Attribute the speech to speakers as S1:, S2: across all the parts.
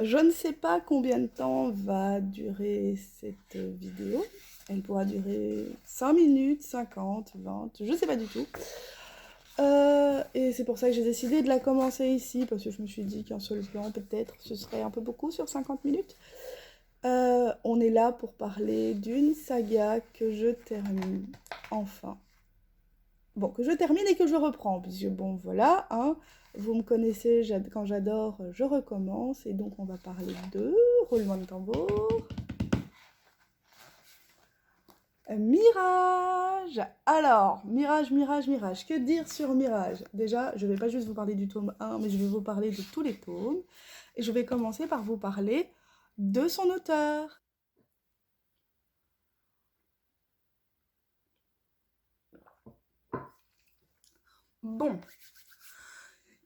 S1: Je ne sais pas combien de temps va durer cette vidéo. Elle pourra durer 5 minutes, 50, 20, je ne sais pas du tout. Et c'est pour ça que j'ai décidé de la commencer ici, parce que je me suis dit qu'un seul plan, peut-être, ce serait un peu beaucoup sur 50 minutes. On est là pour parler d'une saga que je termine, enfin. Bon, que je termine et que je reprends, puisque bon, voilà, hein, vous me connaissez, quand j'adore, je recommence, et donc on va parler de roulement de tambour. Mirage. Alors, Mirage, Mirage, Mirage. Que dire sur Mirage? Déjà, je ne vais pas juste vous parler du tome 1, mais je vais vous parler de tous les tomes. Et je vais commencer par vous parler de son auteur. Bon,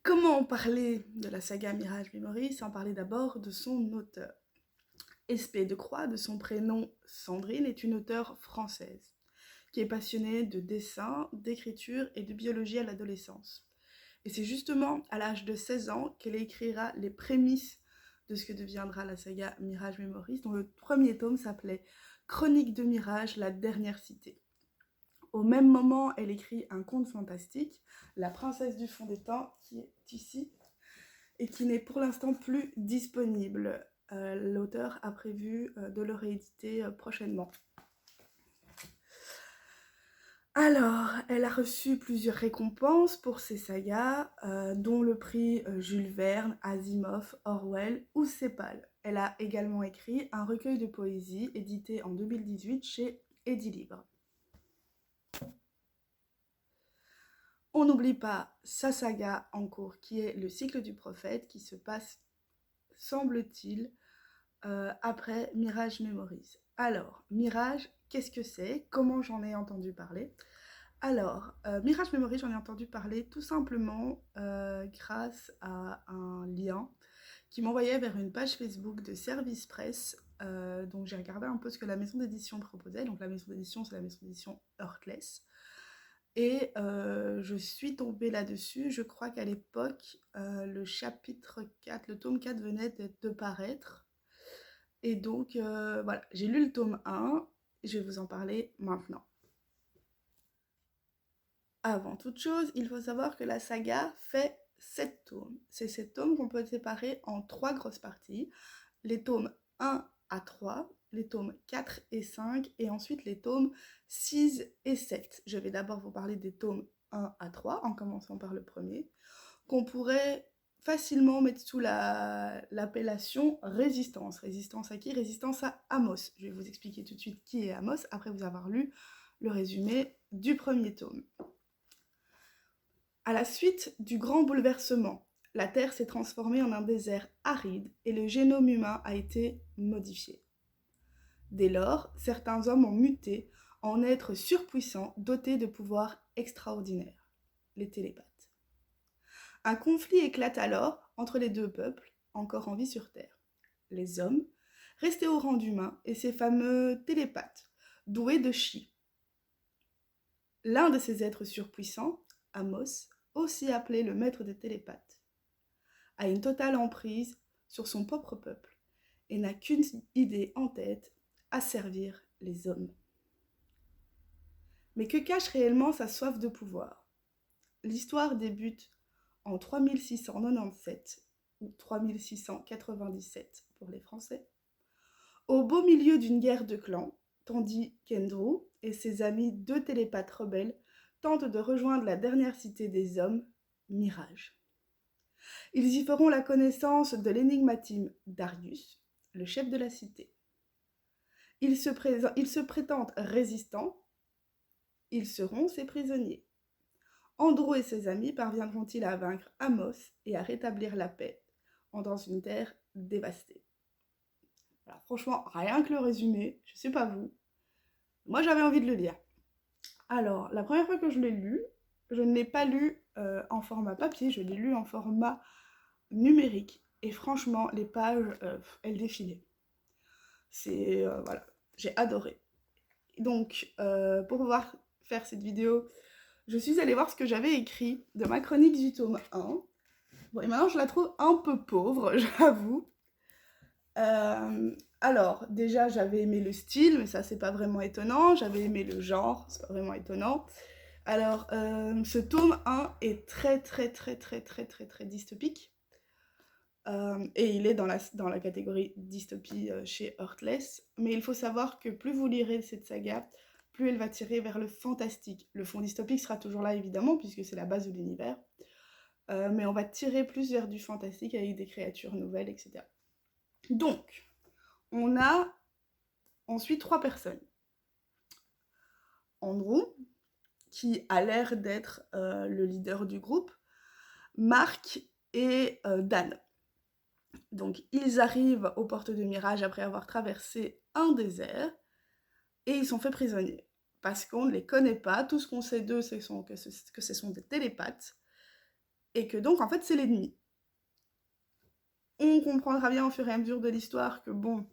S1: comment parler de la saga Mirage Memory sans parler d'abord de son auteur? Espée de Croix, de son prénom Sandrine, est une auteure française qui est passionnée de dessin, d'écriture et de biologie à l'adolescence. Et c'est justement à l'âge de 16 ans qu'elle écrira les prémices de ce que deviendra la saga Mirage Memories, dont le premier tome s'appelait Chronique de Mirage, la dernière cité. Au même moment, elle écrit un conte fantastique, La princesse du fond des temps, qui est ici et qui n'est pour l'instant plus disponible. L'auteur a prévu de le rééditer prochainement. Alors, elle a reçu plusieurs récompenses pour ses sagas, dont le prix Jules Verne, Asimov, Orwell ou Sépal. Elle a également écrit un recueil de poésie édité en 2018 chez Edilibres. On n'oublie pas sa saga en cours qui est Le cycle du prophète, qui se passe, semble-t-il, après Mirage Memories. Alors, Mirage, qu'est-ce que c'est? Comment j'en ai entendu parler? Alors, Mirage Memories, j'en ai entendu parler tout simplement grâce à un lien qui m'envoyait vers une page Facebook de Service Presse. Donc j'ai regardé un peu ce que la maison d'édition proposait. Donc la maison d'édition, c'est la maison d'édition Heartless. Et je suis tombée là-dessus. Je crois qu'à l'époque, le chapitre 4, le tome 4 venait de paraître. Et donc, voilà, j'ai lu le tome 1. Je vais vous en parler maintenant. Avant toute chose, il faut savoir que la saga fait 7 tomes. C'est 7 tomes qu'on peut séparer en 3 grosses parties. Les tomes 1 à 3, les tomes 4 et 5, et ensuite les tomes 6 et 7. Je vais d'abord vous parler des tomes 1 à 3, en commençant par le premier, qu'on pourrait facilement mettre sous l'appellation Résistance. Résistance à qui? Résistance à Amos. Je vais vous expliquer tout de suite qui est Amos, après vous avoir lu le résumé du premier tome. À la suite du grand bouleversement, la Terre s'est transformée en un désert aride et le génome humain a été modifié. Dès lors, certains hommes ont muté en êtres surpuissants dotés de pouvoirs extraordinaires, les télépathes. Un conflit éclate alors entre les deux peuples encore en vie sur Terre. Les hommes, restés au rang d'humains, et ces fameux télépathes, doués de chi. L'un de ces êtres surpuissants, Amos, aussi appelé le maître des télépathes, a une totale emprise sur son propre peuple et n'a qu'une idée en tête, asservir les hommes. Mais que cache réellement sa soif de pouvoir? L'histoire débute en 3697 ou 3697 pour les Français, au beau milieu d'une guerre de clans, tandis qu'Andrew et ses amis, deux télépathes rebelles, tentent de rejoindre la dernière cité des hommes, Mirage. Ils y feront la connaissance de l'énigmatime Darius, le chef de la cité. Ils se prétendent résistants, ils seront ses prisonniers. Andrew et ses amis parviendront-ils à vaincre Amos et à rétablir la paix dans une terre dévastée? Alors, franchement, rien que le résumé, je sais pas vous, moi j'avais envie de le lire. Alors, la première fois que je l'ai lu, je ne l'ai pas lu en format papier, je l'ai lu en format numérique. Et franchement, les pages, elles défilaient. Voilà, j'ai adoré. Donc, pour pouvoir faire cette vidéo, je suis allée voir ce que j'avais écrit de ma chronique du tome 1. Bon, et maintenant, je la trouve un peu pauvre, j'avoue. Alors, déjà, j'avais aimé le style, mais ça, c'est pas vraiment étonnant. J'avais aimé le genre, c'est pas vraiment étonnant. Alors, ce tome 1 est très, très, très, très, très, très, très dystopique. Et il est dans la catégorie dystopie chez Heartless. Mais il faut savoir que plus vous lirez cette saga, plus elle va tirer vers le fantastique. Le fond dystopique sera toujours là, évidemment, puisque c'est la base de l'univers. Mais on va tirer plus vers du fantastique avec des créatures nouvelles, etc. Donc, on a ensuite 3 personnes. Andrew, qui a l'air d'être le leader du groupe, Mark et Dan. Donc ils arrivent aux portes de Mirage après avoir traversé un désert et ils sont faits prisonniers. Parce qu'on ne les connaît pas, tout ce qu'on sait d'eux, c'est que ce sont des télépathes et que donc en fait c'est l'ennemi. On comprendra bien au fur et à mesure de l'histoire que bon,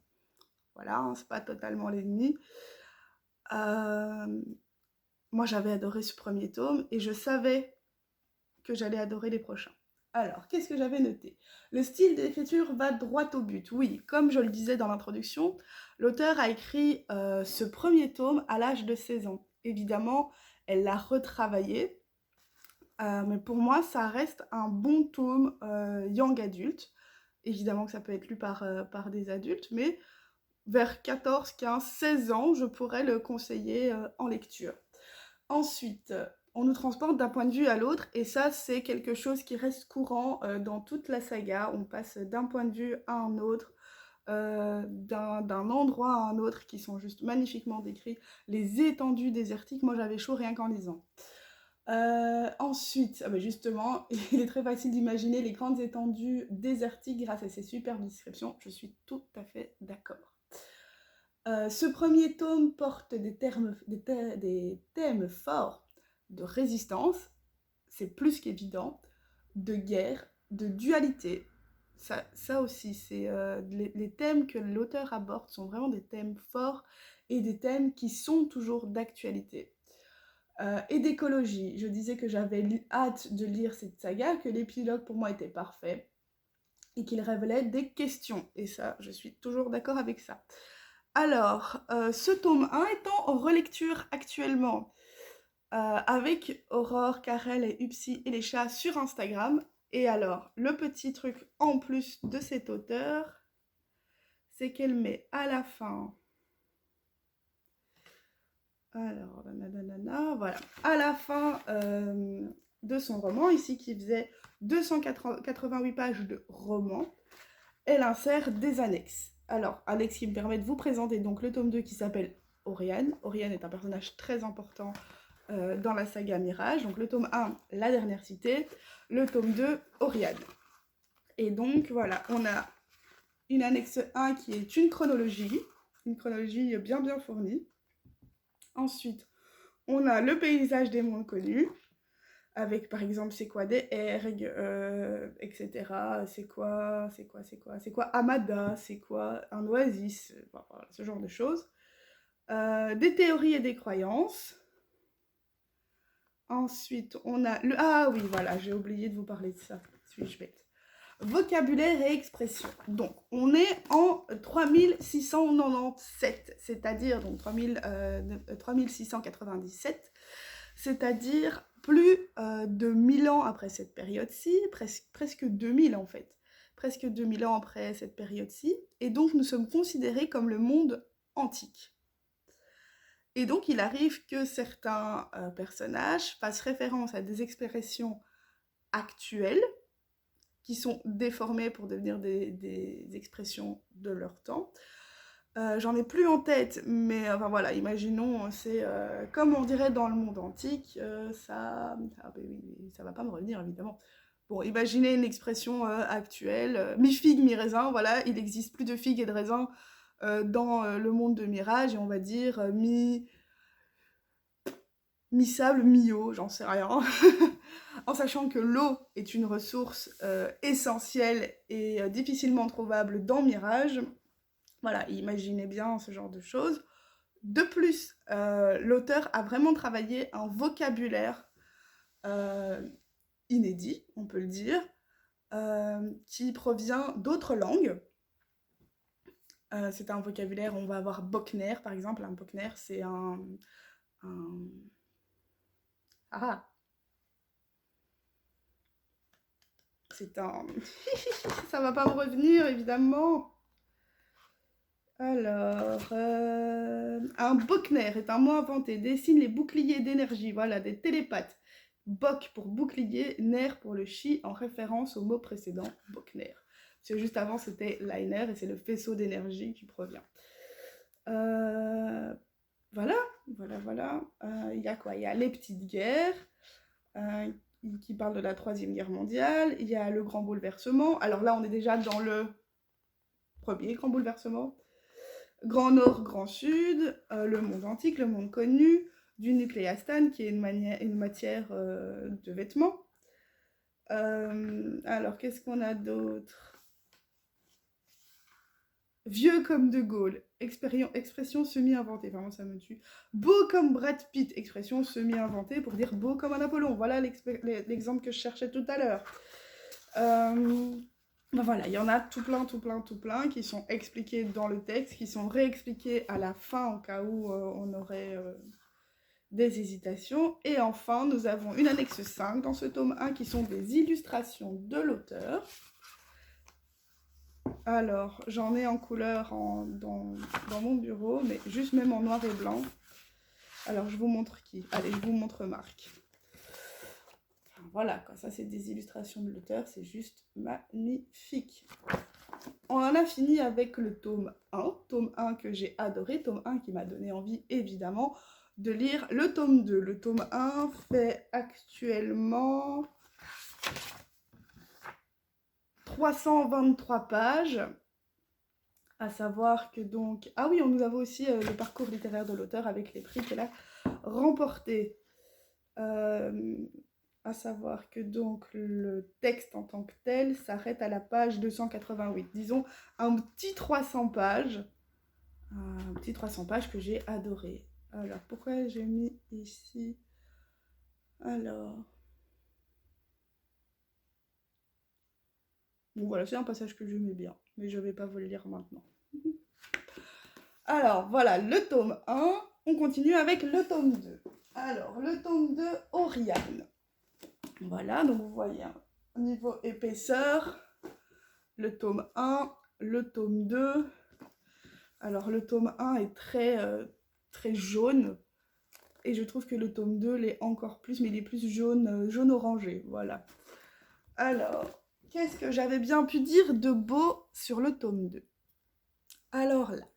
S1: voilà, hein, c'est pas totalement l'ennemi. Moi j'avais adoré ce premier tome et je savais que j'allais adorer les prochains. Alors, qu'est-ce que j'avais noté? Le style d'écriture va droit au but. Oui, comme je le disais dans l'introduction, l'auteur a écrit ce premier tome à l'âge de 16 ans. Évidemment, elle l'a retravaillé, mais pour moi, ça reste un bon tome young adulte. Évidemment que ça peut être lu par des adultes, mais vers 14, 15, 16 ans, je pourrais le conseiller en lecture. Ensuite, on nous transporte d'un point de vue à l'autre, et ça, c'est quelque chose qui reste courant dans toute la saga. On passe d'un point de vue à un autre, d'un endroit à un autre, qui sont juste magnifiquement décrits. Les étendues désertiques, moi j'avais chaud rien qu'en lisant. Ensuite, justement, il est très facile d'imaginer les grandes étendues désertiques grâce à ces superbes descriptions. Je suis tout à fait d'accord. Ce premier tome porte des thèmes forts de résistance, c'est plus qu'évident, de guerre, de dualité. Ça aussi, c'est les thèmes que l'auteur aborde sont vraiment des thèmes forts et des thèmes qui sont toujours d'actualité. Et d'écologie. Je disais que j'avais hâte de lire cette saga, que l'épilogue pour moi était parfait et qu'il révélait des questions. Et ça, je suis toujours d'accord avec ça. Alors, ce tome 1 est en relecture actuellement avec Aurore, Karel et Upsi et les chats sur Instagram. Et alors, le petit truc en plus de cet auteur, c'est qu'elle met à la fin... Alors, voilà. À la fin de son roman, ici qui faisait 288 pages de roman, elle insère des annexes. Alors, annexes qui me permettent de vous présenter donc le tome 2 qui s'appelle Oriane. Oriane est un personnage très important dans la saga Mirage. Donc le tome 1, La Dernière Cité. Le tome 2, Oriane. Et donc voilà, on a une annexe 1 qui est une chronologie bien fournie. Ensuite, on a le paysage des mondes connus, avec par exemple c'est quoi des ergs, etc. C'est quoi Amada, c'est quoi un oasis, voilà, ce genre de choses. Des théories et des croyances. Ensuite, on a le... Ah oui, voilà, j'ai oublié de vous parler de ça. Suis-je bête? Vocabulaire et expression. Donc, on est en 3697, c'est-à-dire donc 3697, c'est-à-dire plus de 1000 ans après cette période-ci, presque 2000 en fait, presque 2000 ans après cette période-ci, et donc nous sommes considérés comme le monde antique. Et donc il arrive que certains personnages fassent référence à des expressions actuelles, qui sont déformées pour devenir des expressions de leur temps. J'en ai plus en tête, mais enfin voilà, imaginons, c'est comme on dirait dans le monde antique, ça va pas me revenir évidemment. Bon, imaginez une expression actuelle, mi-figue, mi-raisin, voilà, il existe plus de figues et de raisins dans le monde de Mirage, et on va dire mi-sable, mi-eau, j'en sais rien. En sachant que l'eau est une ressource essentielle et difficilement trouvable dans Mirage. Voilà, imaginez bien ce genre de choses. De plus, l'auteur a vraiment travaillé un vocabulaire inédit, on peut le dire, qui provient d'autres langues. C'est un vocabulaire, on va avoir Bockner par exemple. Un Bockner, c'est un... Ah, c'est un... Ça va pas me revenir, évidemment. Alors, un Bockner est un mot inventé, dessine les boucliers d'énergie, voilà, des télépathes. Bock pour bouclier, nerf pour le chi, en référence au mot précédent, Bockner. Parce que juste avant, c'était liner, et c'est le faisceau d'énergie qui provient. Voilà. Il y a quoi? Il y a les petites guerres, qui parlent de la Troisième Guerre mondiale. Il y a le grand bouleversement. Alors là, on est déjà dans le premier grand bouleversement. Grand Nord, Grand Sud, le monde antique, le monde connu, du nucléastane, qui est une matière de vêtements. Alors, qu'est-ce qu'on a d'autre? Vieux comme De Gaulle, expression semi-inventée, vraiment ça me tue. Beau comme Brad Pitt, expression semi-inventée pour dire beau comme un Apollon. Voilà l'exemple que je cherchais tout à l'heure. Ben voilà, il y en a tout plein qui sont expliqués dans le texte, qui sont réexpliqués à la fin au cas où on aurait des hésitations. Et enfin, nous avons une annexe 5 dans ce tome 1 qui sont des illustrations de l'auteur. Alors, j'en ai en couleur dans mon bureau, mais juste même en noir et blanc. Alors, je vous montre qui? Allez, je vous montre Marc. Voilà, quoi. Ça c'est des illustrations de l'auteur, c'est juste magnifique. On en a fini avec le tome 1 que j'ai adoré, tome 1 qui m'a donné envie évidemment de lire le tome 2. Le tome 1 fait actuellement 323 pages, à savoir que donc... Ah oui, on nous avait aussi le parcours littéraire de l'auteur avec les prix qu'elle a remportés. À savoir que donc le texte en tant que tel s'arrête à la page 288. Disons un petit 300 pages. Un petit 300 pages que j'ai adoré. Alors, pourquoi j'ai mis ici? Alors... Bon, voilà, c'est un passage que j'aimais bien, mais je ne vais pas vous le lire maintenant. Alors, voilà, le tome 1. On continue avec le tome 2. Alors, le tome 2, Oriane. Voilà, donc vous voyez, au niveau épaisseur, le tome 1, le tome 2. Alors, le tome 1 est très jaune, et je trouve que le tome 2 l'est encore plus, mais il est plus jaune orangé, voilà. Alors, qu'est-ce que j'avais bien pu dire de beau sur le tome 2? Alors là,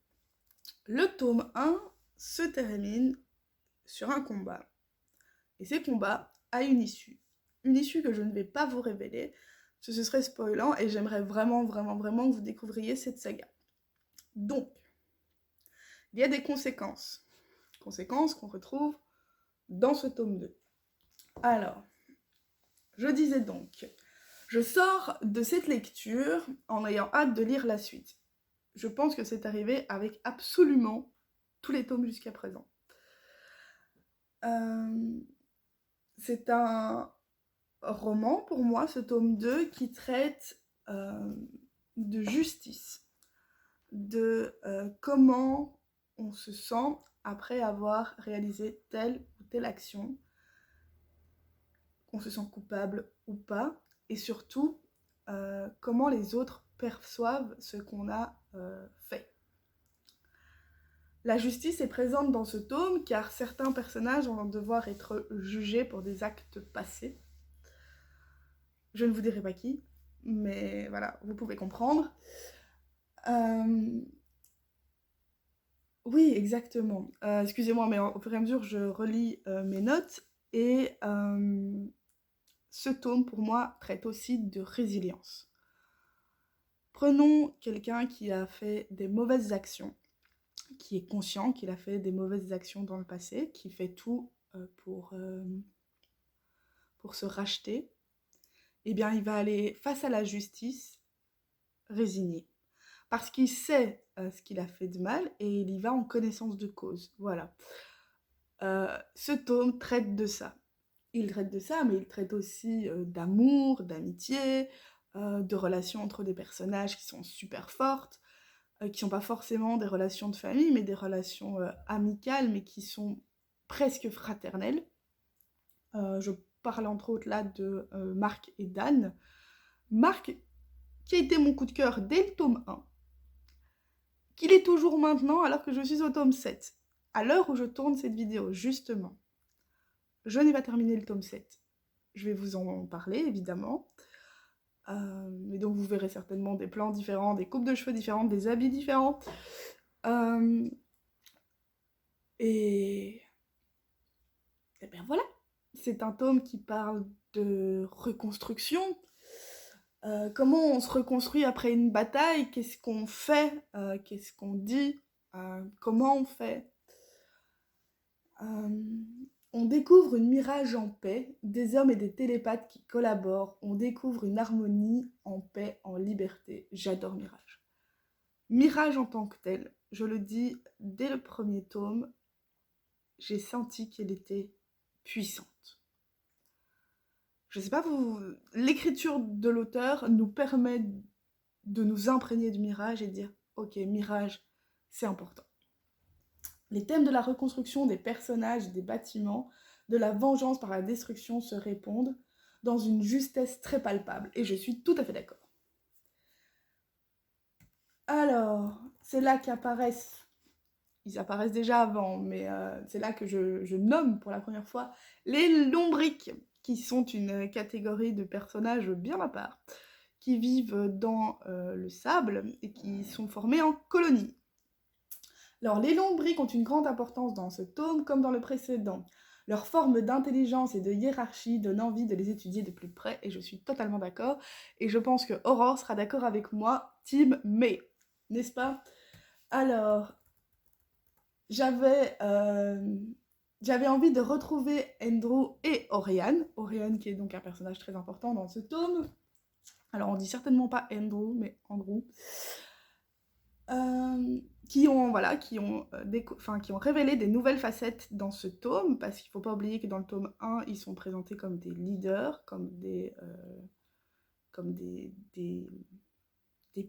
S1: le tome 1 se termine sur un combat. Et ce combat a une issue. Une issue que je ne vais pas vous révéler, parce que ce serait spoilant, et j'aimerais vraiment que vous découvriez cette saga. Donc, il y a des conséquences. Conséquences qu'on retrouve dans ce tome 2. Alors, je disais donc, je sors de cette lecture en ayant hâte de lire la suite. Je pense que c'est arrivé avec absolument tous les tomes jusqu'à présent. C'est un roman pour moi, ce tome 2, qui traite de justice, de comment on se sent après avoir réalisé telle ou telle action, qu'on se sent coupable ou pas, et surtout comment les autres perçoivent ce qu'on a fait. La justice est présente dans ce tome car certains personnages vont devoir être jugés pour des actes passés. Je ne vous dirai pas qui, mais voilà, vous pouvez comprendre. Oui, exactement. Excusez-moi, mais au fur et à mesure, je relis mes notes et ce tome, pour moi, traite aussi de résilience. Prenons quelqu'un qui a fait des mauvaises actions, qui est conscient qu'il a fait des mauvaises actions dans le passé, qui fait tout pour se racheter. Eh bien, il va aller face à la justice résigné. Parce qu'il sait ce qu'il a fait de mal et il y va en connaissance de cause. Voilà. Ce tome traite de ça. Il traite de ça, mais il traite aussi d'amour, d'amitié, de relations entre des personnages qui sont super fortes. qui ne sont pas forcément des relations de famille, mais des relations amicales, mais qui sont presque fraternelles. Je parle entre autres là de Marc et Dan. Marc, qui a été mon coup de cœur dès le tome 1, qu'il est toujours maintenant alors que je suis au tome 7. À l'heure où je tourne cette vidéo, justement, je n'ai pas terminé le tome 7. Je vais vous en parler, évidemment. Et donc vous verrez certainement des plans différents, des coupes de cheveux différentes, des habits différents. Et bien voilà, c'est un tome qui parle de reconstruction. Comment on se reconstruit après une bataille, qu'est-ce qu'on fait, qu'est-ce qu'on dit, comment on fait. On découvre une Mirage en paix, des hommes et des télépathes qui collaborent, on découvre une harmonie en paix, en liberté. J'adore Mirage. Mirage en tant que telle, je le dis, dès le premier tome, j'ai senti qu'elle était puissante. Je sais pas, l'écriture de l'auteur nous permet de nous imprégner du Mirage et de dire « Ok, Mirage, c'est important ». Les thèmes de la reconstruction des personnages et des bâtiments, de la vengeance par la destruction se répondent dans une justesse très palpable. Et je suis tout à fait d'accord. Alors, c'est là qu'apparaissent, ils apparaissent déjà avant, mais c'est là que je nomme pour la première fois les lombriques, qui sont une catégorie de personnages bien à part, qui vivent dans le sable et qui sont formés en colonies. Alors, les lombriques ont une grande importance dans ce tome comme dans le précédent. Leur forme d'intelligence et de hiérarchie donne envie de les étudier de plus près, et je suis totalement d'accord. Et je pense que Aurore sera d'accord avec moi, Team May, n'est-ce pas? Alors, j'avais envie de retrouver Andrew et Oriane. Oriane qui est donc un personnage très important dans ce tome. Alors, on dit certainement pas Andrew, mais Andrew. Qui ont révélé des nouvelles facettes dans ce tome, parce qu'il ne faut pas oublier que dans le tome 1, ils sont présentés comme des leaders, comme des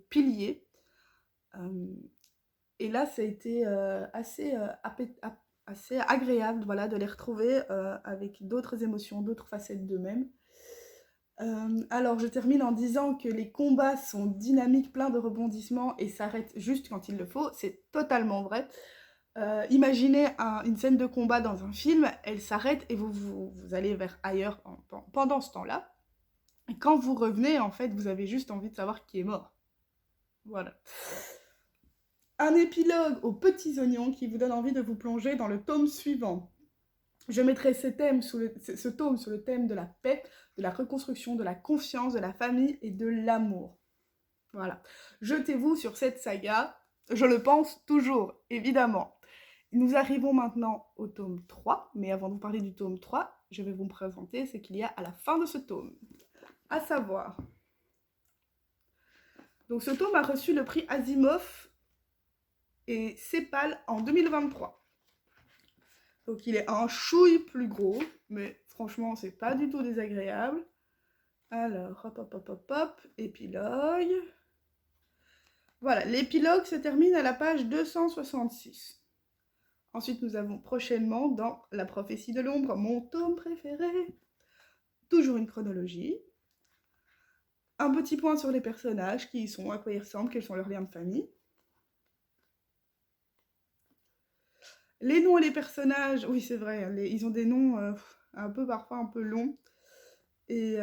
S1: piliers. Et là, ça a été assez agréable, voilà, de les retrouver avec d'autres émotions, d'autres facettes d'eux-mêmes. Alors, je termine en disant que les combats sont dynamiques, pleins de rebondissements et s'arrêtent juste quand il le faut. C'est totalement vrai. Imaginez une scène de combat dans un film, elle s'arrête et vous allez vers ailleurs pendant ce temps-là. Et quand vous revenez, en fait, vous avez juste envie de savoir qui est mort. Voilà. Un épilogue aux petits oignons qui vous donne envie de vous plonger dans le tome suivant. Je mettrai ce tome sous le thème de la paix, de la reconstruction, de la confiance, de la famille et de l'amour. Voilà. Jetez-vous sur cette saga. Je le pense toujours, évidemment. Nous arrivons maintenant au tome 3, mais avant de vous parler du tome 3, je vais vous présenter ce qu'il y a à la fin de ce tome. À savoir... Donc ce tome a reçu le prix Asimov et Cepal en 2023. Donc il est un chouille plus gros, mais franchement c'est pas du tout désagréable. Alors, hop, épilogue. Voilà, l'épilogue se termine à la page 266. Ensuite, nous avons prochainement dans La prophétie de l'ombre, mon tome préféré. Toujours une chronologie. Un petit point sur les personnages, qui y sont, à quoi ils ressemblent, quels sont leurs liens de famille. Les noms et les personnages, oui c'est vrai, ils ont des noms parfois un peu longs. Et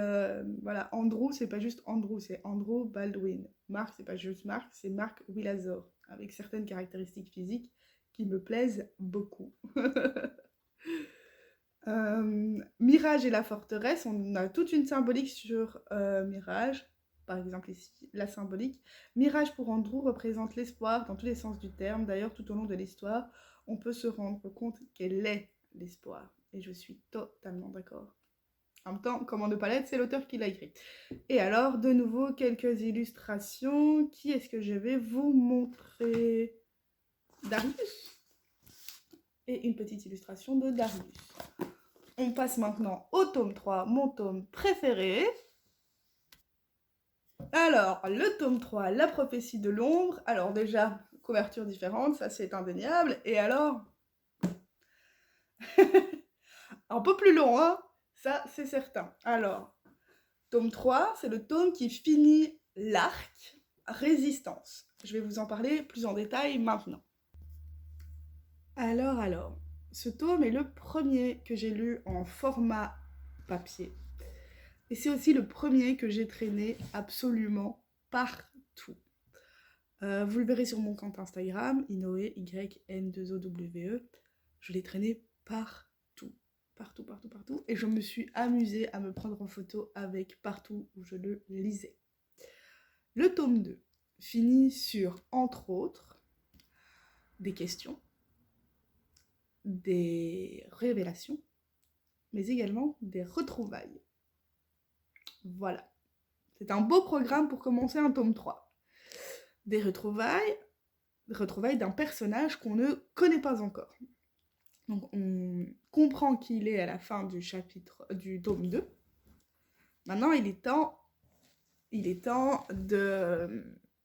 S1: voilà, Andrew, c'est pas juste Andrew, c'est Andrew Baldwin. Mark, c'est pas juste Mark, c'est Mark Willazor, avec certaines caractéristiques physiques qui me plaisent beaucoup. Mirage et la forteresse, on a toute une symbolique sur Mirage. Par exemple ici, la symbolique. Mirage pour Andrew représente l'espoir dans tous les sens du terme. D'ailleurs, tout au long de l'histoire, on peut se rendre compte qu'elle est l'espoir. Et je suis totalement d'accord. En même temps, comment ne pas l'être, c'est l'auteur qui l'a écrit. Et alors, de nouveau, quelques illustrations. Qui est-ce que je vais vous montrer? Darius. Et une petite illustration de Darius. On passe maintenant au tome 3, mon tome préféré. Alors, le tome 3, La prophétie de l'ombre. Alors déjà, couverture différente, ça c'est indéniable. Et alors, un peu plus long, hein, ça c'est certain. Alors, tome 3, c'est le tome qui finit l'arc Résistance. Je vais vous en parler plus en détail maintenant. Alors, ce tome est le premier que j'ai lu en format papier. Et c'est aussi le premier que j'ai traîné absolument partout. Vous le verrez sur mon compte Instagram, Inoue, YN2OWE. Je l'ai traîné partout. Et je me suis amusée à me prendre en photo avec partout où je le lisais. Le tome 2 finit sur, entre autres, des questions, des révélations, mais également des retrouvailles. Voilà. C'est un beau programme pour commencer un tome 3. Des retrouvailles d'un personnage qu'on ne connaît pas encore. Donc on comprend qui il est à la fin du tome 2. Maintenant, il est temps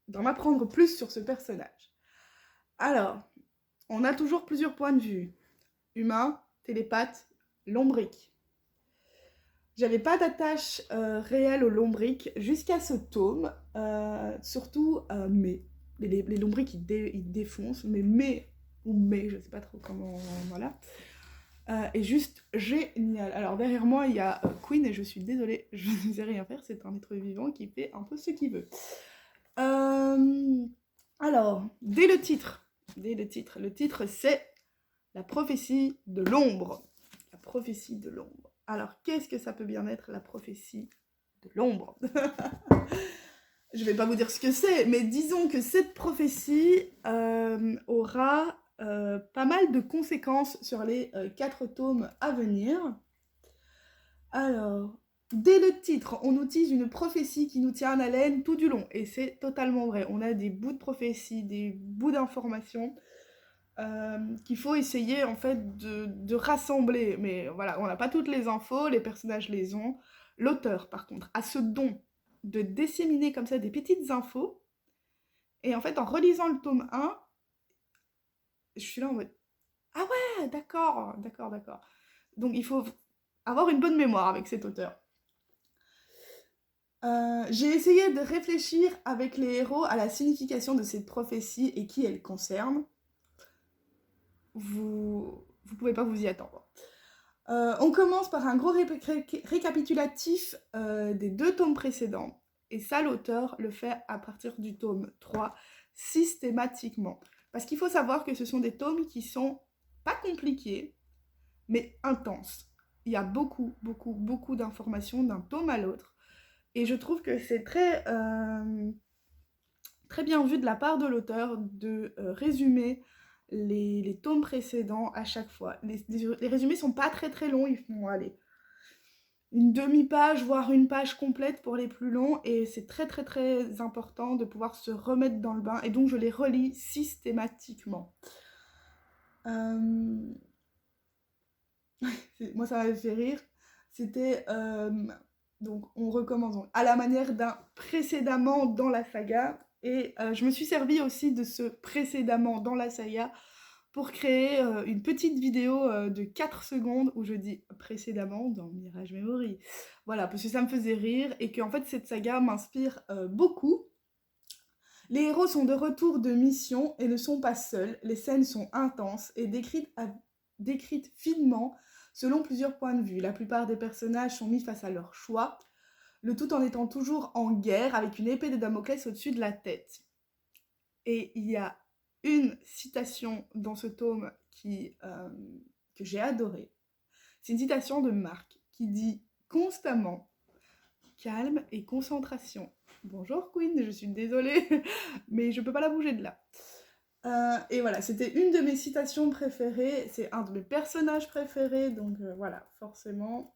S1: d'en apprendre plus sur ce personnage. Alors, on a toujours plusieurs points de vue. Humain, télépathe, lombric. J'avais pas d'attache réelle au lombric jusqu'à ce tome, surtout mais. Les lombrics ils défoncent, mais je sais pas trop comment, voilà. Est juste génial. Alors derrière moi il y a Queen et je suis désolée, je ne sais rien faire, c'est un être vivant qui fait un peu ce qu'il veut. Alors, dès le titre c'est La prophétie de l'ombre. La prophétie de l'ombre. Alors qu'est-ce que ça peut bien être la prophétie de l'ombre? Je vais pas vous dire ce que c'est, mais disons que cette prophétie aura pas mal de conséquences sur les 4 tomes à venir. Alors, dès le titre, on utilise une prophétie qui nous tient en haleine tout du long, et c'est totalement vrai. On a des bouts de prophétie, des bouts d'informations qu'il faut essayer en fait de rassembler. Mais voilà, on n'a pas toutes les infos, les personnages les ont. L'auteur, par contre, a ce don de disséminer comme ça des petites infos. Et en fait, en relisant le tome 1, je suis là en mode « Ah ouais, d'accord. » Donc il faut avoir une bonne mémoire avec cet auteur. J'ai essayé de réfléchir avec les héros à la signification de cette prophétie et qui elle concerne. Vous pouvez pas vous y attendre. On commence par un gros récapitulatif des 2 tomes précédents. Et ça, l'auteur le fait à partir du tome 3, systématiquement. Parce qu'il faut savoir que ce sont des tomes qui sont pas compliqués, mais intenses. Il y a beaucoup d'informations d'un tome à l'autre. Et je trouve que c'est très bien vu de la part de l'auteur de résumer les tomes précédents à chaque fois. Les résumés sont pas très longs, ils font aller une demi-page, voire une page complète pour les plus longs, et c'est très important de pouvoir se remettre dans le bain, et donc je les relis systématiquement. Moi ça m'avait fait rire, c'était... donc on recommence donc, à la manière d'un précédemment dans la saga, et je me suis servi aussi de ce précédemment dans la saga pour créer une petite vidéo de 4 secondes où je dis précédemment dans Mirage Memory. Voilà, parce que ça me faisait rire et que en fait cette saga m'inspire beaucoup. Les héros sont de retour de mission et ne sont pas seuls. Les scènes sont intenses et décrites finement selon plusieurs points de vue. La plupart des personnages sont mis face à leur choix, le tout en étant toujours en guerre avec une épée de Damoclès au-dessus de la tête. Et il y a une citation dans ce tome que j'ai adorée. C'est une citation de Marc qui dit constamment « Calme et concentration ». Bonjour Queen, je suis désolée, mais je peux pas la bouger de là. Et voilà, c'était une de mes citations préférées, c'est un de mes personnages préférés, donc voilà, forcément.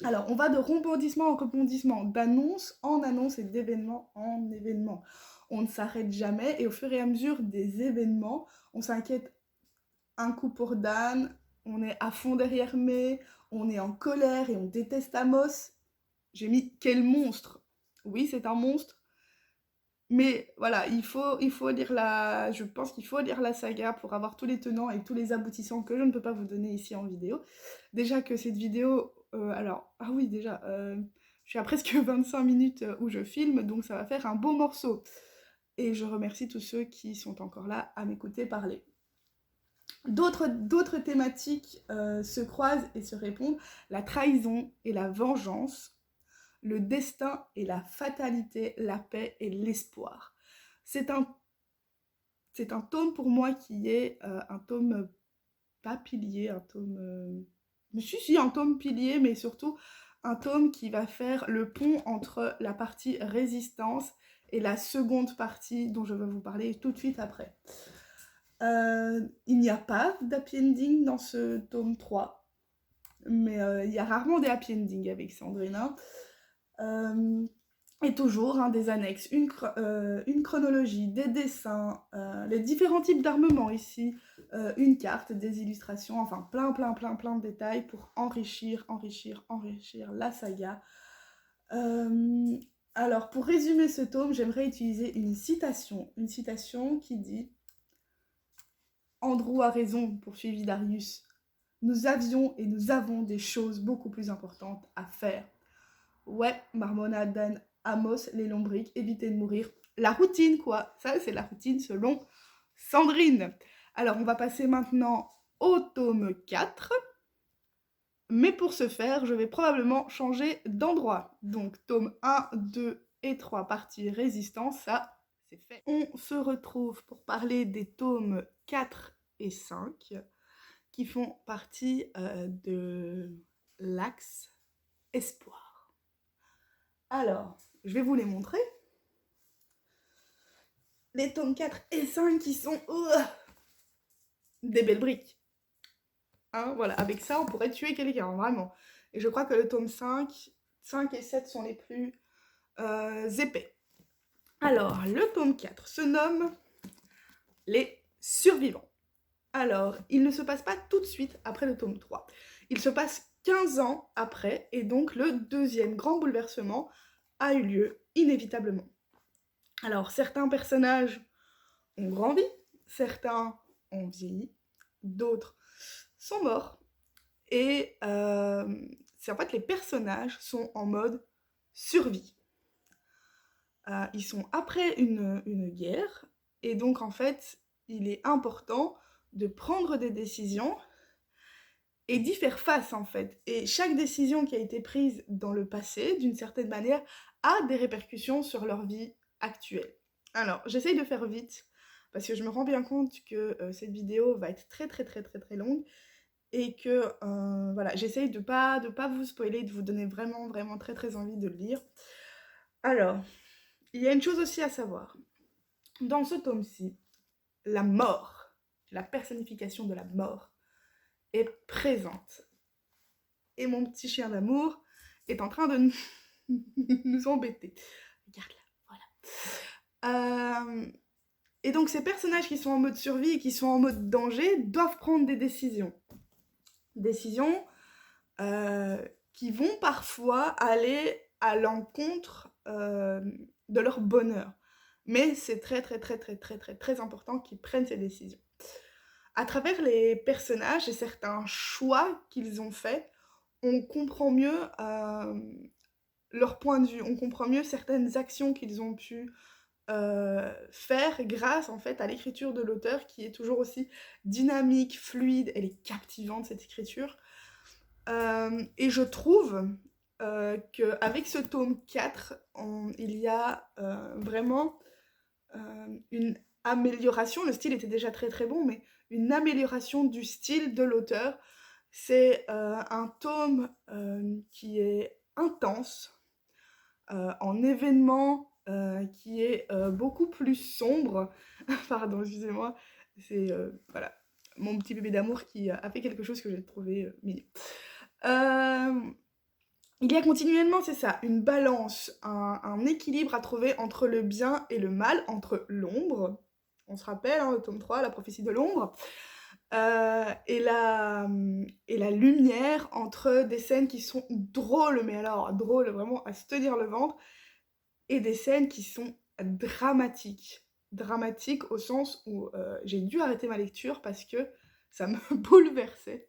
S1: Alors, on va de rebondissement en rebondissement, d'annonce en annonce et d'événement en événement. On ne s'arrête jamais, et au fur et à mesure des événements, on s'inquiète un coup pour Dan, on est à fond derrière May, on est en colère et on déteste Amos. J'ai mis « Quel monstre !» Oui, c'est un monstre, Mais voilà, je pense qu'il faut lire la saga pour avoir tous les tenants et tous les aboutissants que je ne peux pas vous donner ici en vidéo. Déjà que cette vidéo, ah oui déjà, je suis à presque 25 minutes où je filme, donc ça va faire un beau morceau. Et je remercie tous ceux qui sont encore là à m'écouter parler. D'autres thématiques se croisent et se répondent, la trahison et la vengeance, le destin et la fatalité, la paix et l'espoir. C'est un, c'est un tome pour moi qui est un tome, pas pilier, un tome... si, un tome pilier, mais surtout un tome qui va faire le pont entre la partie résistance et la seconde partie dont je vais vous parler tout de suite après. Il n'y a pas d'happy ending dans ce tome 3, mais il y a rarement des happy endings avec Sandrine. Et toujours des annexes, une chronologie, des dessins, les différents types d'armements ici, une carte, des illustrations, enfin plein de détails pour enrichir la saga. Alors pour résumer ce tome, j'aimerais utiliser une citation qui dit « Andrew a raison, poursuivit Darius, nous avions et nous avons des choses beaucoup plus importantes à faire. » Ouais, marmonna Dan Amos, les lombriques, éviter de mourir. La routine, quoi. Ça, c'est la routine selon Sandrine. Alors, on va passer maintenant au tome 4. Mais pour ce faire, je vais probablement changer d'endroit. Donc, tome 1, 2 et 3, partie résistance, ça, c'est fait. On se retrouve pour parler des tomes 4 et 5, qui font partie de l'axe espoir. Alors, je vais vous les montrer. Les tomes 4 et 5 qui sont des belles briques. Voilà, avec ça, on pourrait tuer quelqu'un, vraiment. Et je crois que le tome 5 et 7 sont les plus épais. Alors, le tome 4 se nomme Les Survivants. Alors, il ne se passe pas tout de suite après le tome 3. Il se passe 15 ans après, et donc le deuxième grand bouleversement a eu lieu inévitablement. Alors, certains personnages ont grandi, certains ont vieilli, d'autres sont morts. Et c'est en fait les personnages sont en mode survie. Ils sont après une guerre, et donc en fait, il est important de prendre des décisions et d'y faire face en fait. Et chaque décision qui a été prise dans le passé, d'une certaine manière, a des répercussions sur leur vie actuelle. Alors, j'essaye de faire vite, parce que je me rends bien compte que cette vidéo va être très longue, et que voilà, j'essaye de pas vous spoiler, de vous donner vraiment très envie de le lire. Alors, il y a une chose aussi à savoir. Dans ce tome-ci, la mort, la personnification de la mort, est présente. Et mon petit chien d'amour est en train de nous embêter. Regarde-la, voilà. Et donc ces personnages qui sont en mode survie et qui sont en mode danger doivent prendre des décisions. Décisions qui vont parfois aller à l'encontre de leur bonheur. Mais c'est très important qu'ils prennent ces décisions. À travers les personnages et certains choix qu'ils ont faits, on comprend mieux leur point de vue, on comprend mieux certaines actions qu'ils ont pu faire grâce en fait à l'écriture de l'auteur qui est toujours aussi dynamique, fluide, elle est captivante cette écriture. Et je trouve qu'avec ce tome 4, il y a vraiment une amélioration, le style était déjà très bon, mais une amélioration du style de l'auteur. C'est un tome qui est intense, en événement qui est beaucoup plus sombre. Pardon, excusez-moi, c'est voilà, mon petit bébé d'amour qui a fait quelque chose que j'ai trouvé mignon. Il y a continuellement, c'est ça, une balance, un équilibre à trouver entre le bien et le mal, entre l'ombre, on se rappelle, le tome 3, la prophétie de l'ombre, et la lumière, entre des scènes qui sont drôles, mais alors drôles vraiment à se tenir le ventre, et des scènes qui sont dramatique. Dramatique au sens où j'ai dû arrêter ma lecture parce que ça me bouleversait.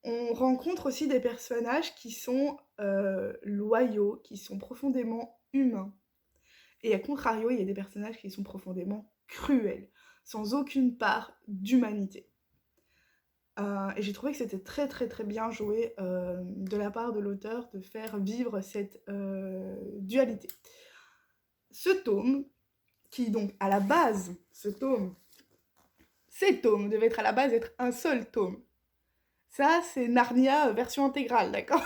S1: On rencontre aussi des personnages qui sont loyaux, qui sont profondément humains. Et à contrario, il y a des personnages qui sont profondément cruels, sans aucune part d'humanité. Et j'ai trouvé que c'était très très très bien joué de la part de l'auteur de faire vivre cette dualité. Ce tome, qui donc à la base, ces tomes devaient être à la base être un seul tome. Ça, c'est Narnia version intégrale, d'accord?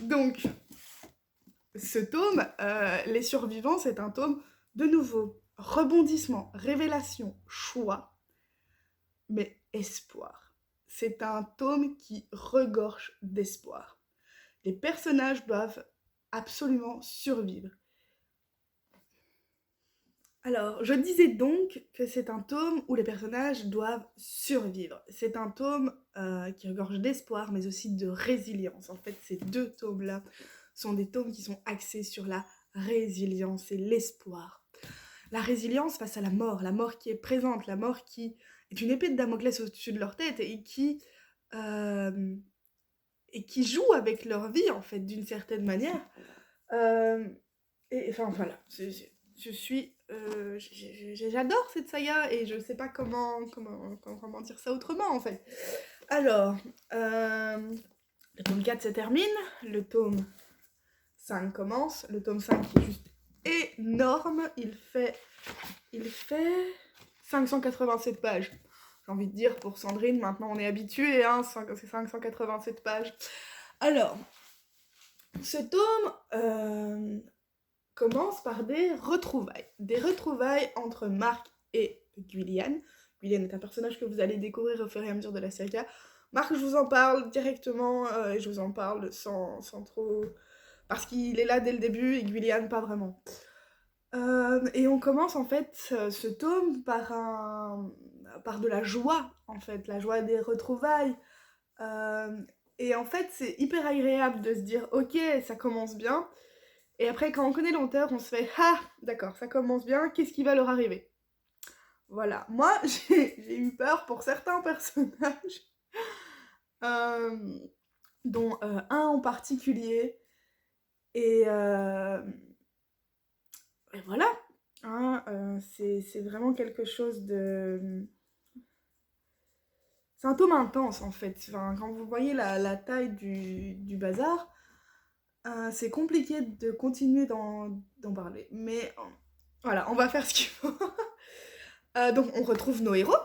S1: Donc, ce tome, Les Survivants, c'est un tome, de nouveau, rebondissement, révélation, choix, mais espoir. C'est un tome qui regorge d'espoir. Les personnages doivent absolument survivre. Alors, je disais donc que c'est un tome où les personnages doivent survivre. C'est un tome qui regorge d'espoir, mais aussi de résilience. En fait, ces deux tomes-là sont des tomes qui sont axés sur la résilience et l'espoir. La résilience face à la mort qui est présente, la mort qui est une épée de Damoclès au-dessus de leur tête et qui joue avec leur vie, en fait, d'une certaine manière. Et enfin, voilà, j'adore cette saga et je sais pas comment dire ça autrement, en fait. Alors, le tome 4 se termine, le tome 5 commence, le tome 5 est juste énorme, il fait 587 pages. J'ai envie de dire, pour Sandrine, maintenant on est habitué, hein, c'est 587 pages. Alors, ce tome commence par des retrouvailles entre Marc et Gwyliane. Gwyliane est un personnage que vous allez découvrir au fur et à mesure de la saga. Marc, je vous en parle directement, et je vous en parle sans trop... parce qu'il est là dès le début, et Gwyliane pas vraiment. Et on commence en fait ce tome par de la joie, en fait, la joie des retrouvailles. Et en fait, c'est hyper agréable de se dire, ok, ça commence bien. Et après, quand on connaît l'auteur, on se fait, ah, d'accord, ça commence bien, qu'est-ce qui va leur arriver? Voilà, moi, j'ai eu peur pour certains personnages, dont un en particulier. Et voilà, hein, c'est vraiment quelque chose de... C'est un tome intense, en fait. Enfin, quand vous voyez la taille du bazar, c'est compliqué de continuer d'en parler. Mais voilà, on va faire ce qu'il faut. Donc, on retrouve nos héros.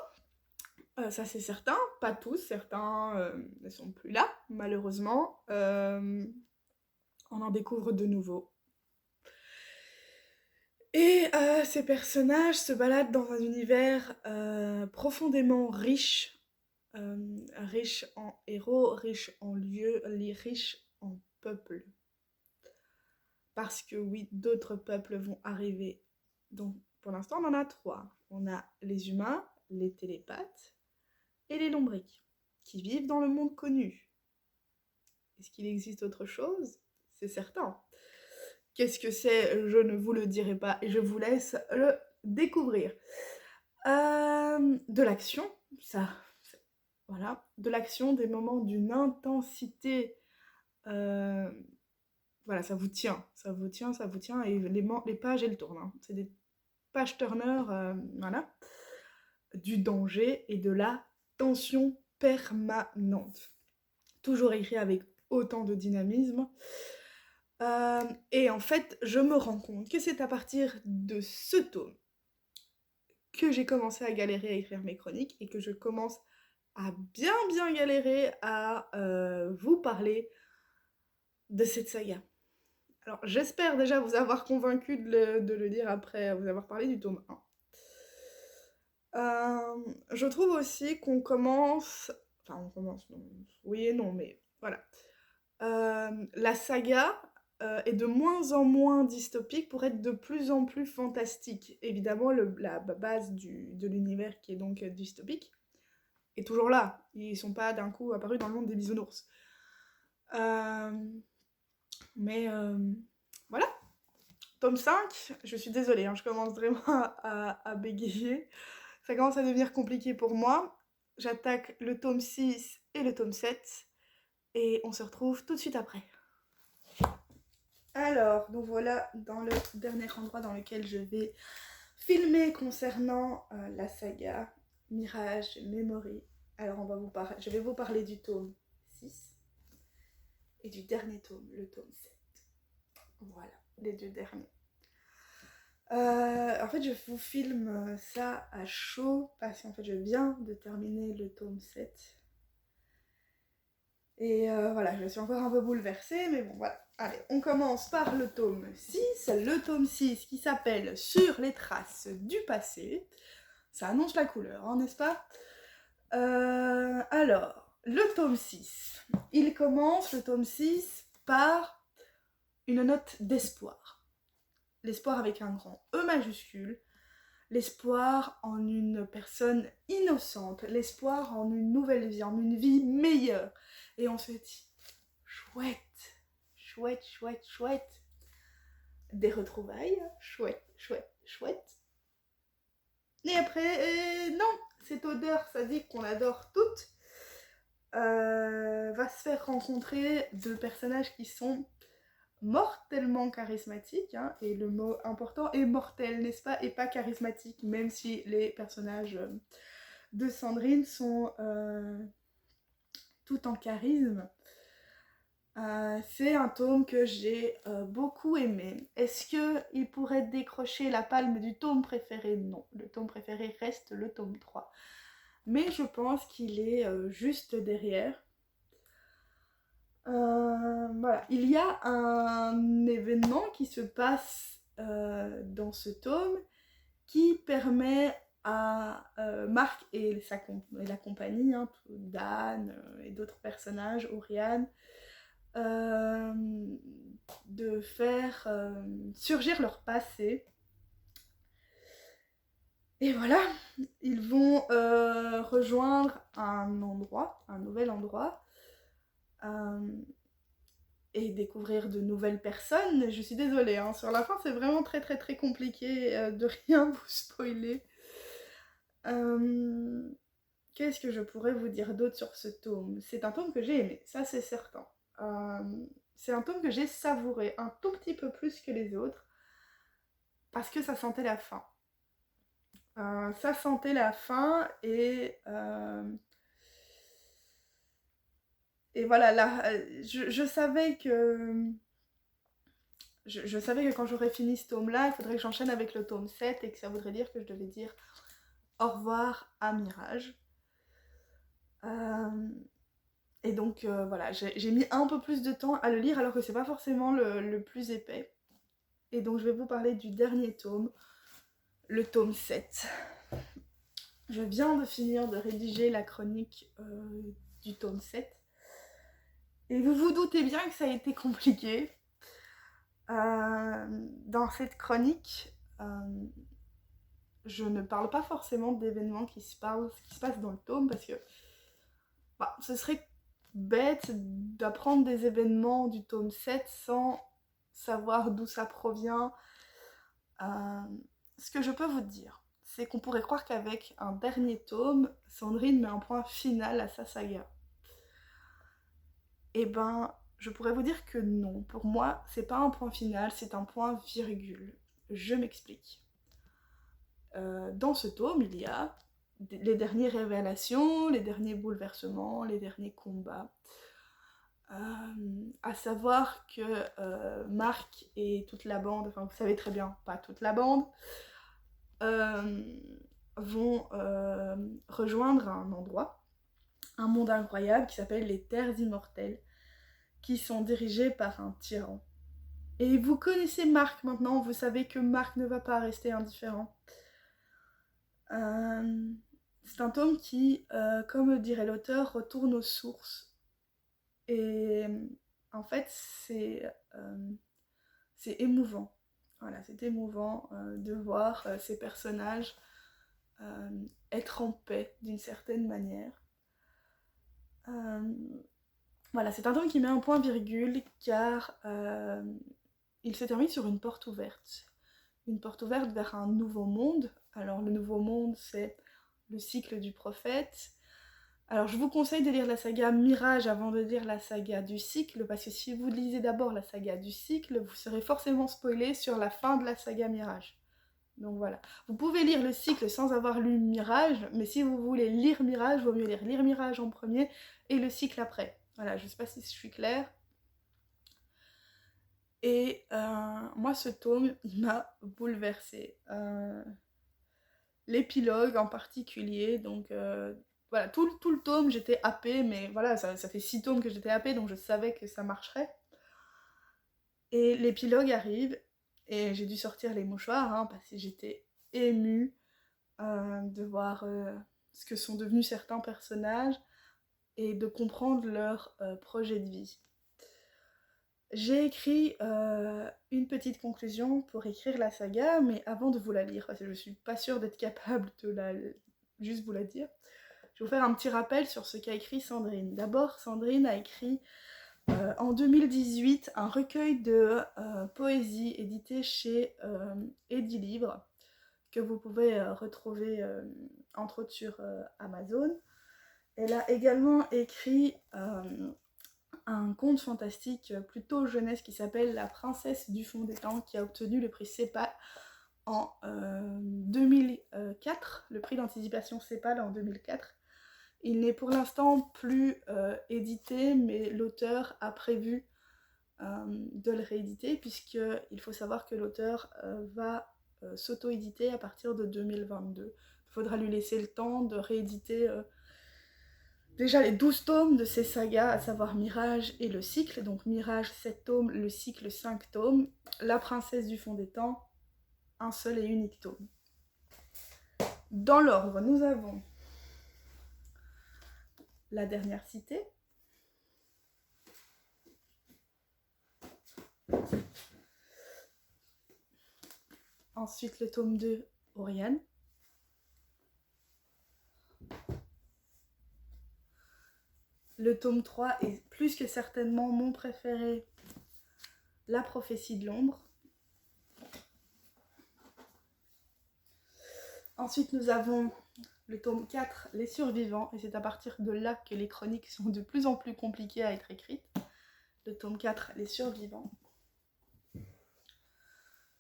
S1: Ça, c'est certain. Pas tous, certains ne sont plus là, malheureusement. On en découvre de nouveaux. Et ces personnages se baladent dans un univers profondément riche. Riche en héros, riche en lieux, riche en peuples. Parce que oui, d'autres peuples vont arriver. Donc, pour l'instant, on en a 3. On a les humains, les télépathes et les lombriques, qui vivent dans le monde connu. Est-ce qu'il existe autre chose? C'est certain. Qu'est-ce que c'est? Je ne vous le dirai pas et je vous laisse le découvrir. De l'action, ça, voilà, de l'action, des moments d'une intensité. Voilà, ça vous tient, et les pages, elles tournent. Hein. C'est des pages turner, voilà. Du danger et de la tension permanente. Toujours écrit avec autant de dynamisme. Et en fait, je me rends compte que c'est à partir de ce tome que j'ai commencé à galérer à écrire mes chroniques et que je commence à bien galérer à vous parler de cette saga. Alors, j'espère déjà vous avoir convaincu de le dire après vous avoir parlé du tome 1. Je trouve aussi qu'on commence... Enfin, on commence... Non, oui et non, mais voilà. La saga est de moins en moins dystopique pour être de plus en plus fantastique. Évidemment, la base de l'univers qui est donc dystopique est toujours là. Ils sont pas d'un coup apparus dans le monde des bisounours. Mais voilà. Tome 5, je suis désolée, hein, je commence vraiment à bégayer. Ça commence à devenir compliqué pour moi. J'attaque le tome 6 et le tome 7 et on se retrouve tout de suite après. Alors, donc voilà dans le dernier endroit dans lequel je vais filmer concernant la saga Mirage Memory. Alors je vais vous parler du tome 6 et du dernier tome, le tome 7. Voilà, les deux derniers. En fait, je vous filme ça à chaud parce qu'en fait, je viens de terminer le tome 7. Et voilà, je suis encore un peu bouleversée, mais bon, voilà. Allez, on commence par le tome 6. Le tome 6 qui s'appelle Sur les traces du passé. Ça annonce la couleur, hein, n'est-ce pas? Alors, le tome 6. Il commence, le tome 6, par une note d'espoir. L'espoir avec un grand E majuscule. L'espoir en une personne innocente. L'espoir en une nouvelle vie, en une vie meilleure. Et on se dit, chouette, chouette, chouette, chouette. Des retrouvailles, chouette, chouette, chouette. Et après, non, cette odeur sadique qu'on adore toutes va se faire rencontrer deux personnages qui sont mortellement charismatiques, hein, et le mot important est mortel, n'est-ce pas, et pas charismatique, même si les personnages de Sandrine sont tout en charisme. C'est un tome que j'ai beaucoup aimé. Est-ce qu'il pourrait décrocher la palme du tome préféré? Non, le tome préféré reste le tome 3. Mais je pense qu'il est juste derrière. Voilà. Il y a un événement qui se passe dans ce tome qui permet à Marc et la compagnie, hein, Dan et d'autres personnages, Oriane, de faire surgir leur passé. Et voilà, ils vont rejoindre un nouvel endroit, et découvrir de nouvelles personnes. Je suis désolée, hein, sur la fin c'est vraiment très très très compliqué de rien vous spoiler. Qu'est-ce que je pourrais vous dire d'autre sur ce tome? C'est un tome que j'ai aimé, ça c'est certain. C'est un tome que j'ai savouré un tout petit peu plus que les autres, parce que ça sentait la fin. Ça sentait la fin et voilà, là, je savais que... Je savais que quand j'aurais fini ce tome-là, il faudrait que j'enchaîne avec le tome 7 et que ça voudrait dire que je devais dire au revoir à Mirage. Et donc voilà, j'ai mis un peu plus de temps à le lire alors que c'est pas forcément le plus épais. Et donc je vais vous parler du dernier tome, le tome 7. Je viens de finir de rédiger la chronique du tome 7. Et vous vous doutez bien que ça a été compliqué. Dans cette chronique, je ne parle pas forcément d'événements qui se passent dans le tome parce que ce serait bête d'apprendre des événements du tome 7 sans savoir d'où ça provient. Ce que je peux vous dire, c'est qu'on pourrait croire qu'avec un dernier tome, Sandrine met un point final à sa saga. Et ben, je pourrais vous dire que non. Pour moi, c'est pas un point final, c'est un point virgule. Je m'explique. Dans ce tome, il y a les dernières révélations, les derniers bouleversements, les derniers combats. À savoir que Marc et toute la bande, enfin vous savez très bien, pas toute la bande, vont rejoindre un endroit, un monde incroyable qui s'appelle les Terres Immortelles, qui sont dirigées par un tyran. Et vous connaissez Marc maintenant, vous savez que Marc ne va pas rester indifférent. C'est un tome qui, comme dirait l'auteur, retourne aux sources. Et en fait, c'est émouvant. Voilà, c'est émouvant de voir ces personnages être en paix d'une certaine manière. Voilà, c'est un tome qui met un point virgule car il se termine sur une porte ouverte. Une porte ouverte vers un nouveau monde. Alors le nouveau monde, c'est le cycle du prophète. Alors je vous conseille de lire la saga Mirage avant de lire la saga du cycle, parce que si vous lisez d'abord la saga du cycle, vous serez forcément spoilé sur la fin de la saga Mirage. Donc voilà. Vous pouvez lire le cycle sans avoir lu Mirage, mais si vous voulez lire Mirage, il vaut mieux lire Mirage en premier et le cycle après. Voilà, je ne sais pas si je suis claire. Et moi, ce tome, il m'a bouleversée. L'épilogue en particulier, donc voilà, tout le tome, j'étais happée, mais voilà, ça fait 6 tomes que j'étais happée, donc je savais que ça marcherait. Et l'épilogue arrive, et j'ai dû sortir les mouchoirs, hein, parce que j'étais émue de voir ce que sont devenus certains personnages, et de comprendre leur projet de vie. J'ai écrit une petite conclusion pour écrire la saga, mais avant de vous la lire, parce que je suis pas sûre d'être capable de juste vous la dire, je vais vous faire un petit rappel sur ce qu'a écrit Sandrine. D'abord, Sandrine a écrit en 2018 un recueil de poésie édité chez Edilivre, que vous pouvez retrouver entre autres sur Amazon. Elle a également écrit un conte fantastique plutôt jeunesse qui s'appelle La princesse du fond des temps, qui a obtenu le prix CEPAL en 2004, le prix d'anticipation CEPAL en 2004. Il n'est pour l'instant plus édité, mais l'auteur a prévu de le rééditer, puisqu'il faut savoir que l'auteur va s'auto-éditer à partir de 2022. Il faudra lui laisser le temps de rééditer déjà les 12 tomes de ces sagas, à savoir Mirage et le cycle. Donc Mirage 7 tomes, le cycle 5 tomes, La princesse du fond des temps, un seul et unique tome. Dans l'ordre, nous avons La dernière cité, ensuite le tome 2, Oriane, le tome 3 est plus que certainement mon préféré, La prophétie de l'ombre. Ensuite nous avons le tome 4, Les survivants, et c'est à partir de là que les chroniques sont de plus en plus compliquées à être écrites. Le tome 4, Les survivants.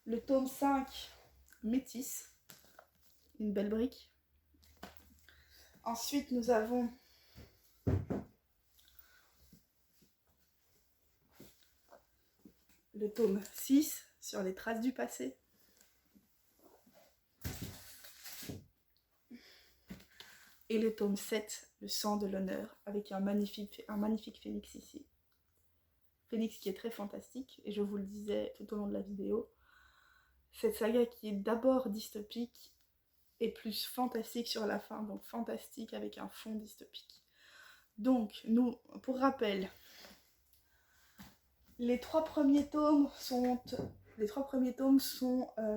S1: Le tome 5, Métis, une belle brique. Ensuite nous avons le tome 6, Sur les traces du passé. Et le tome 7, Le sang de l'honneur, avec un magnifique phénix ici. Phénix qui est très fantastique, et je vous le disais tout au long de la vidéo, cette saga qui est d'abord dystopique et plus fantastique sur la fin, donc fantastique avec un fond dystopique. Donc, nous, pour rappel, les trois premiers tomes sont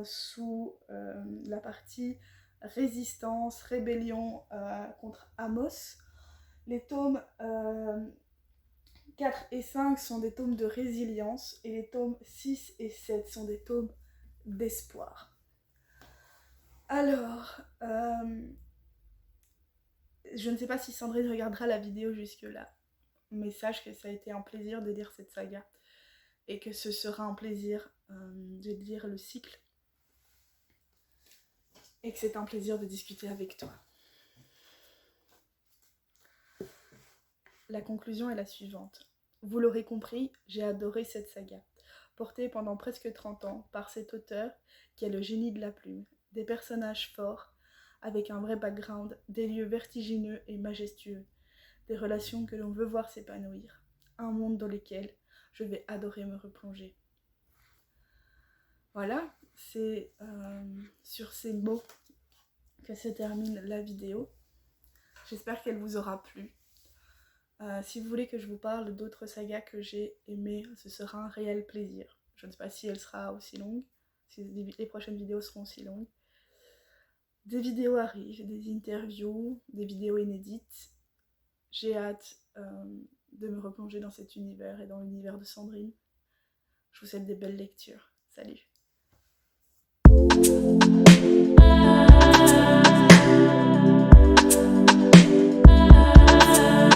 S1: sous la partie résistance, rébellion contre Amos. Les tomes 4 et 5 sont des tomes de résilience, et les tomes 6 et 7 sont des tomes d'espoir. Alors, je ne sais pas si Sandrine regardera la vidéo jusque-là, mais sache que ça a été un plaisir de lire cette saga, et que ce sera un plaisir de lire le cycle, et que c'est un plaisir de discuter avec toi. La conclusion est la suivante. Vous l'aurez compris, j'ai adoré cette saga, portée pendant presque 30 ans par cet auteur qui est le génie de la plume, des personnages forts, avec un vrai background, des lieux vertigineux et majestueux, des relations que l'on veut voir s'épanouir, un monde dans lequel je vais adorer me replonger. Voilà, c'est sur ces mots que se termine la vidéo. J'espère qu'elle vous aura plu. Si vous voulez que je vous parle d'autres sagas que j'ai aimées, ce sera un réel plaisir. Je ne sais pas si elle sera aussi longue, si les prochaines vidéos seront aussi longues. Des vidéos arrivent, des interviews, des vidéos inédites. J'ai hâte de me replonger dans cet univers et dans l'univers de Sandrine. Je vous souhaite des belles lectures. Salut!